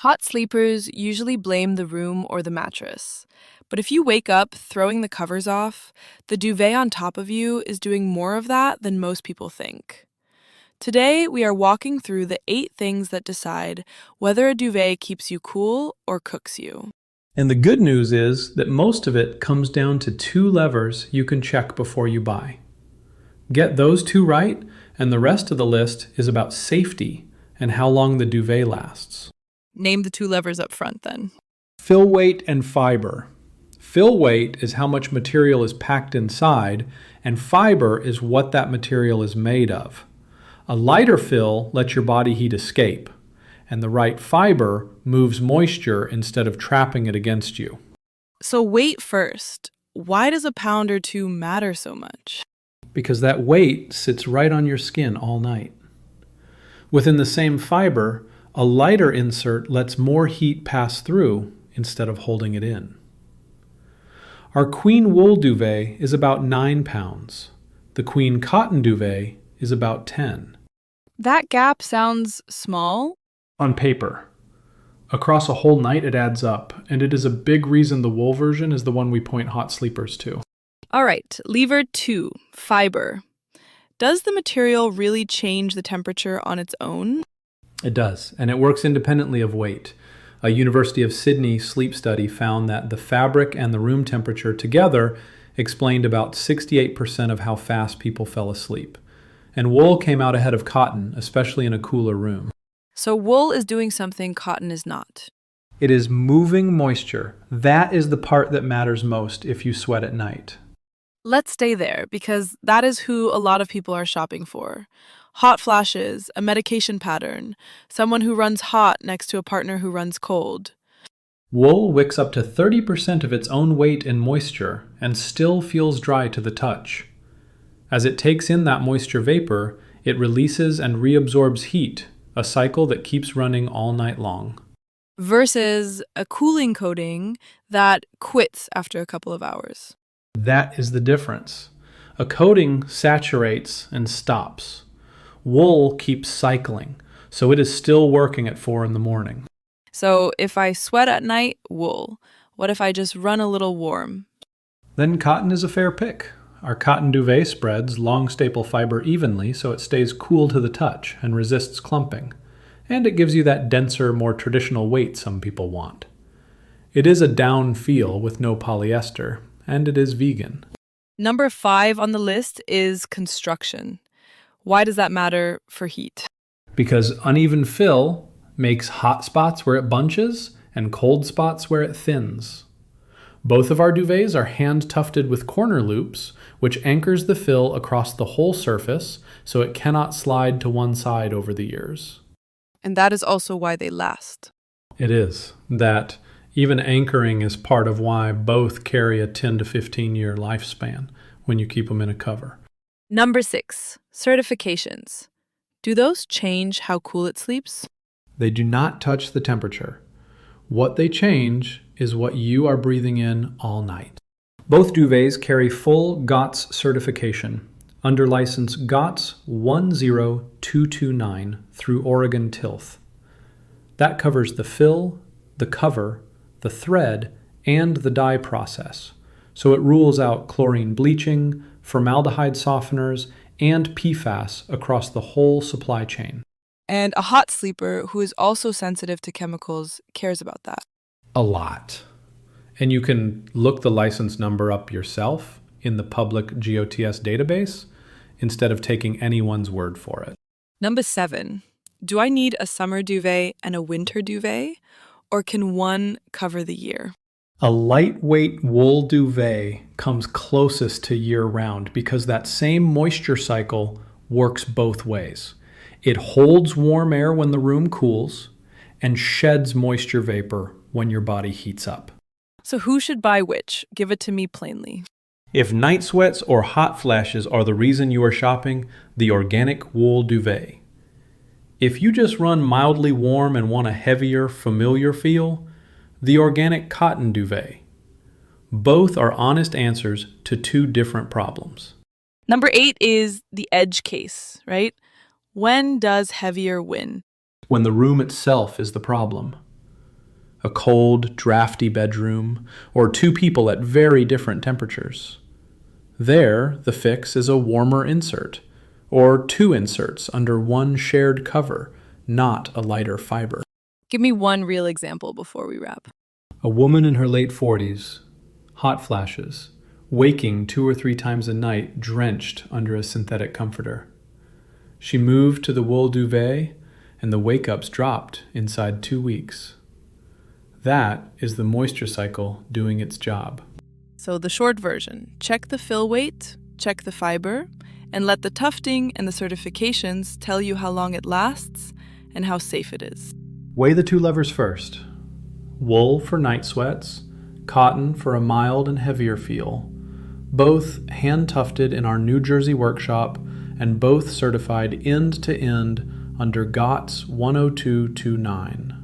Hot sleepers usually blame the room or the mattress. But if you wake up throwing the covers off, the duvet on top of you is doing more of that than most people think. Today, we are walking through the 8 things that decide whether a duvet keeps you cool or cooks you. And the good news is that most of it comes down to 2 levers you can check before you buy. Get those 2 right, and the rest of the list is about safety and how long the duvet lasts. Name the 2 levers up front then. Fill weight and fiber. Fill weight is how much material is packed inside, and fiber is what that material is made of. A lighter fill lets your body heat escape, and the right fiber moves moisture instead of trapping it against you. So weight first. Why does a pound or 2 matter so much? Because that weight sits right on your skin all night. Within the same fiber, a lighter insert lets more heat pass through instead of holding it in. Our queen wool duvet is about 9 pounds. The queen cotton duvet is about 10. That gap sounds small. On paper. Across a whole night it adds up, and it is a big reason the wool version is the one we point hot sleepers to. All right, lever 2, fiber. Does the material really change the temperature on its own? It does, and it works independently of weight. A University of Sydney sleep study found that the fabric and the room temperature together explained about 68% of how fast people fell asleep. And wool came out ahead of cotton, especially in a cooler room. So wool is doing something cotton is not. It is moving moisture. That is the part that matters most if you sweat at night. Let's stay there because that is who a lot of people are shopping for. Hot flashes, a medication pattern, someone who runs hot next to a partner who runs cold. Wool wicks up to 30% of its own weight in moisture and still feels dry to the touch. As it takes in that moisture vapor, it releases and reabsorbs heat, a cycle that keeps running all night long. Versus a cooling coating that quits after a couple of hours. That is the difference. A coating saturates and stops. Wool keeps cycling, so it is still working at 4 in the morning. So if I sweat at night, wool. What if I just run a little warm? Then cotton is a fair pick. Our cotton duvet spreads long staple fiber evenly so it stays cool to the touch and resists clumping. And it gives you that denser, more traditional weight some people want. It is a down feel with no polyester, and it is vegan. Number 5 on the list is construction. Why does that matter for heat? Because uneven fill makes hot spots where it bunches and cold spots where it thins. Both of our duvets are hand-tufted with corner loops, which anchors the fill across the whole surface so it cannot slide to one side over the years. And that is also why they last. It is. That even anchoring is part of why both carry a 10 to 15 year lifespan when you keep them in a cover. Number 6, certifications. Do those change how cool it sleeps? They do not touch the temperature. What they change is what you are breathing in all night. Both duvets carry full GOTS certification under license GOTS 10229 through Oregon Tilth. That covers the fill, the cover, the thread, and the dye process. So it rules out chlorine bleaching, formaldehyde softeners, and PFAS across the whole supply chain. And a hot sleeper who is also sensitive to chemicals cares about that. A lot. And you can look the license number up yourself in the public GOTS database instead of taking anyone's word for it. Number 7, do I need a summer duvet and a winter duvet, or can one cover the year? A lightweight wool duvet comes closest to year-round because that same moisture cycle works both ways. It holds warm air when the room cools and sheds moisture vapor when your body heats up. So who should buy which? Give it to me plainly. If night sweats or hot flashes are the reason you are shopping, the organic wool duvet. If you just run mildly warm and want a heavier, familiar feel, the organic cotton duvet. Both are honest answers to 2 different problems. Number 8 is the edge case, right? When does heavier win? When the room itself is the problem. a cold, drafty bedroom, or two people at very different temperatures. There, the fix is a warmer insert, or two inserts under one shared cover, not a lighter fiber. Give me one real example before we wrap. A woman in her late 40s, hot flashes, waking 2 or 3 times a night drenched under a synthetic comforter. She moved to the wool duvet, and the wake-ups dropped inside 2 weeks. That is the moisture cycle doing its job. So the short version, check the fill weight, check the fiber, and let the tufting and the certifications tell you how long it lasts and how safe it is. Weigh the two levers first. Wool for night sweats, cotton for a mild and heavier feel. Both hand-tufted in our New Jersey workshop and both certified end-to-end under GOTS 10229.